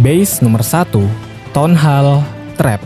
Base nomor 1, Tonhal Trap.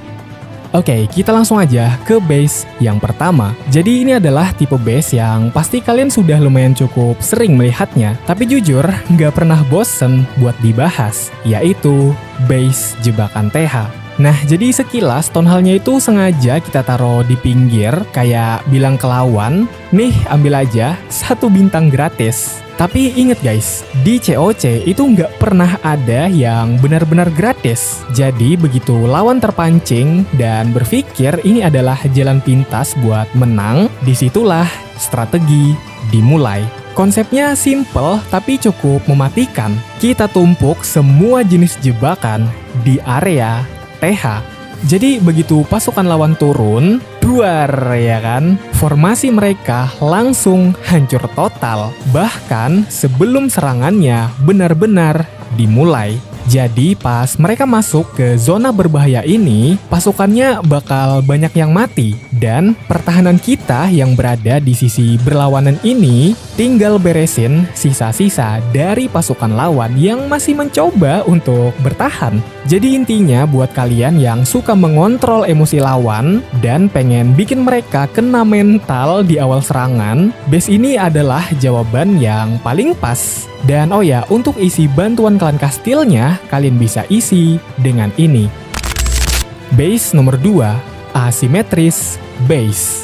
Oke, kita langsung aja ke base yang pertama. Jadi ini adalah tipe base yang pasti kalian sudah lumayan cukup sering melihatnya, tapi jujur nggak pernah bosen buat dibahas, yaitu base jebakan TH. Nah, jadi sekilas tonhalnya itu sengaja kita taruh di pinggir, kayak bilang ke lawan, nih ambil aja 1 bintang gratis. Tapi inget guys, di COC itu nggak pernah ada yang benar-benar gratis. Jadi begitu lawan terpancing dan berpikir ini adalah jalan pintas buat menang, disitulah strategi dimulai. Konsepnya simple tapi cukup mematikan. Kita tumpuk semua jenis jebakan di area TH. Jadi begitu pasukan lawan turun, duar ya kan, formasi mereka langsung hancur total. Bahkan sebelum serangannya benar-benar dimulai. Jadi pas mereka masuk ke zona berbahaya ini, pasukannya bakal banyak yang mati. Dan pertahanan kita yang berada di sisi berlawanan ini tinggal beresin sisa-sisa dari pasukan lawan yang masih mencoba untuk bertahan. Jadi intinya buat kalian yang suka mengontrol emosi lawan dan pengen bikin mereka kena mental di awal serangan, base ini adalah jawaban yang paling pas. Dan oh ya, untuk isi bantuan klan kastilnya, kalian bisa isi dengan ini. Base nomor 2, asimetris base.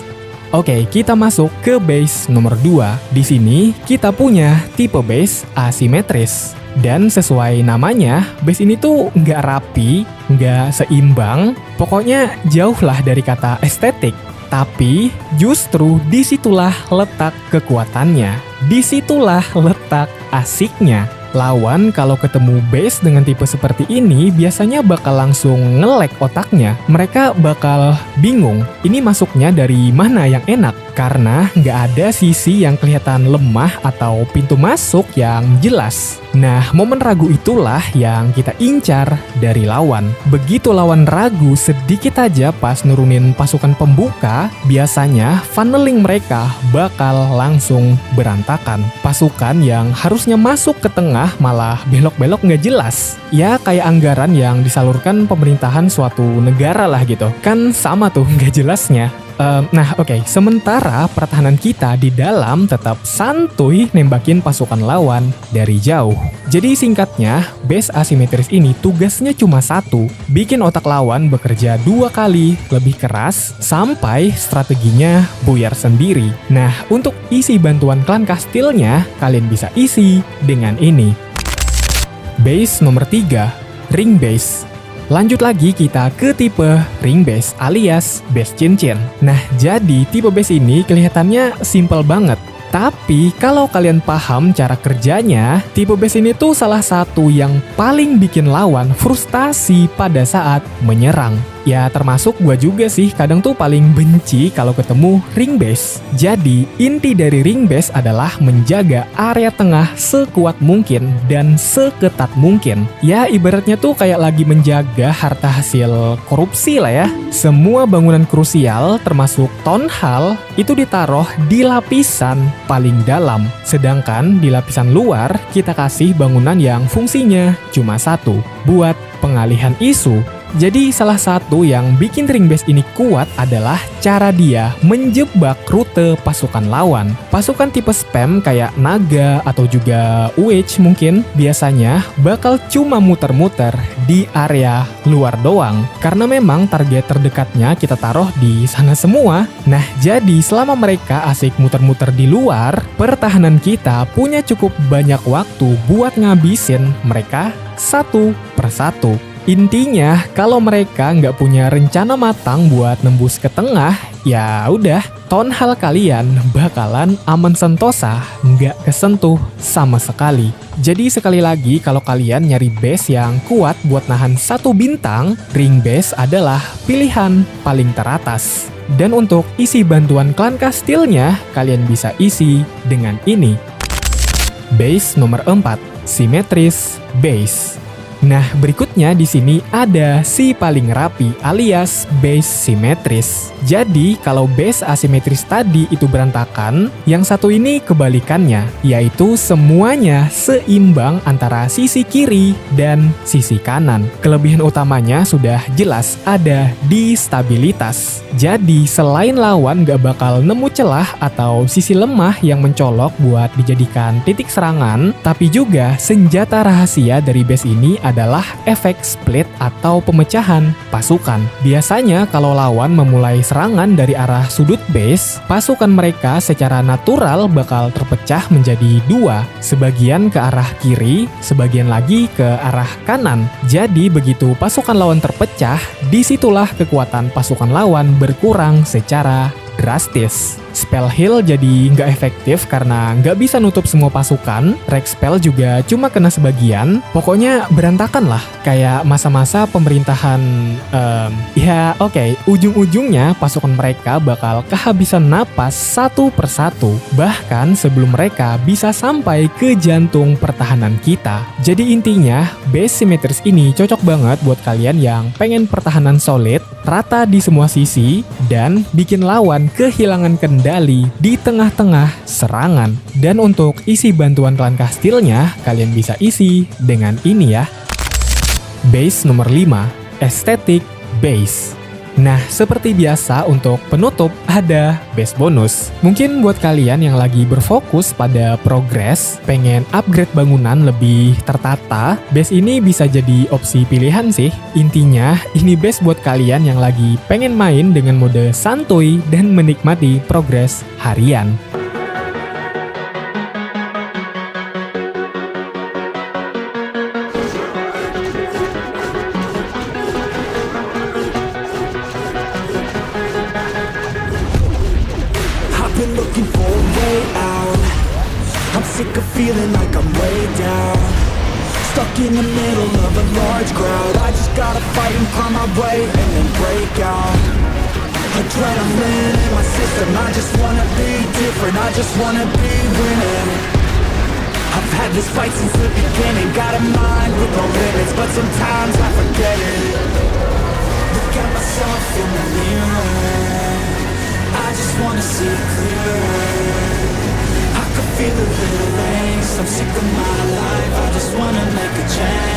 Oke, kita masuk ke base nomor 2. Di sini kita punya tipe base asimetris. Dan sesuai namanya, base ini tuh nggak rapi, nggak seimbang, pokoknya jauh lah dari kata estetik. Tapi justru disitulah letak kekuatannya, disitulah letak asiknya. Lawan kalau ketemu base dengan tipe seperti ini biasanya bakal langsung nge-lag otaknya. Mereka bakal bingung, ini masuknya dari mana yang enak? Karena nggak ada sisi yang kelihatan lemah atau pintu masuk yang jelas. Nah, momen ragu itulah yang kita incar dari lawan. Begitu lawan ragu sedikit aja pas nurunin pasukan pembuka, biasanya funneling mereka bakal langsung berantakan. Pasukan yang harusnya masuk ke tengah malah belok-belok nggak jelas. Ya kayak anggaran yang disalurkan pemerintahan suatu negara lah gitu. Kan sama tuh nggak jelasnya. Nah oke, sementara pertahanan kita di dalam tetap santuy nembakin pasukan lawan dari jauh. Jadi singkatnya, base asimetris ini tugasnya cuma satu, bikin otak lawan bekerja 2 kali lebih keras sampai strateginya buyar sendiri. Nah, untuk isi bantuan klan kastilnya, kalian bisa isi dengan ini. Base nomor 3, ring base. Lanjut lagi kita ke tipe ring base alias base cincin. Nah, jadi tipe base ini kelihatannya simple banget. Tapi kalau kalian paham cara kerjanya, tipe base ini tuh salah satu yang paling bikin lawan frustasi pada saat menyerang. Ya termasuk gua juga sih, kadang tuh paling benci kalau ketemu ring base. Jadi inti dari ring base adalah menjaga area tengah sekuat mungkin dan seketat mungkin. Ya ibaratnya tuh kayak lagi menjaga harta hasil korupsi lah ya. Semua bangunan krusial termasuk tonhal itu ditaruh di lapisan paling dalam. Sedangkan di lapisan luar kita kasih bangunan yang fungsinya cuma satu, buat pengalihan isu. Jadi salah satu yang bikin ring base ini kuat adalah cara dia menjebak rute pasukan lawan. Pasukan tipe spam kayak naga atau juga witch mungkin biasanya bakal cuma muter-muter di area luar doang. Karena memang target terdekatnya kita taruh di sana semua. Nah jadi selama mereka asik muter-muter di luar, pertahanan kita punya cukup banyak waktu buat ngabisin mereka satu persatu. Intinya, kalau mereka nggak punya rencana matang buat nembus ke tengah, ya udah, tonhal kalian bakalan aman sentosa, nggak kesentuh sama sekali. Jadi sekali lagi, kalau kalian nyari base yang kuat buat nahan 1 bintang, ring base adalah pilihan paling teratas. Dan untuk isi bantuan klan kastilnya, kalian bisa isi dengan ini. Base nomor 4, simetris base. Nah, berikutnya di sini ada si paling rapi alias base simetris. Jadi, kalau base asimetris tadi itu berantakan, yang satu ini kebalikannya, yaitu semuanya seimbang antara sisi kiri dan sisi kanan. Kelebihan utamanya sudah jelas ada di stabilitas. Jadi, selain lawan gak bakal nemu celah atau sisi lemah yang mencolok buat dijadikan titik serangan, tapi juga senjata rahasia dari base ini adalah efek split atau pemecahan pasukan. Biasanya kalau lawan memulai serangan dari arah sudut base, pasukan mereka secara natural bakal terpecah menjadi dua, sebagian ke arah kiri, sebagian lagi ke arah kanan. Jadi begitu pasukan lawan terpecah, disitulah kekuatan pasukan lawan berkurang secara drastis. Spell heal jadi nggak efektif karena nggak bisa nutup semua pasukan. Rage spell juga cuma kena sebagian. Pokoknya berantakan lah, kayak masa-masa pemerintahan. Ujung-ujungnya pasukan mereka bakal kehabisan napas satu persatu. Bahkan sebelum mereka bisa sampai ke jantung pertahanan kita. Jadi intinya, base simetris ini cocok banget buat kalian yang pengen pertahanan solid, rata di semua sisi, dan bikin lawan kehilangan kendali di tengah-tengah serangan. Dan untuk isi bantuan klan kastilnya, kalian bisa isi dengan ini ya. Base nomor 5, Aesthetic Base. Nah, seperti biasa untuk penutup ada base bonus. Mungkin buat kalian yang lagi berfokus pada progres, pengen upgrade bangunan lebih tertata, base ini bisa jadi opsi pilihan sih. Intinya, ini base buat kalian yang lagi pengen main dengan mode santuy dan menikmati progres harian. Been looking for a way out. I'm sick of feeling like I'm way down, stuck in the middle of a large crowd. I just gotta fight and climb my way and then break out. Adrenaline in my system, I just wanna be different, I just wanna be winning. I've had this fight since the beginning, got a mind with no limits, but sometimes I forget it. Look at myself in the mirror, I just wanna see clearer. I could feel a little angst, I'm sick of my life, I just wanna make a change.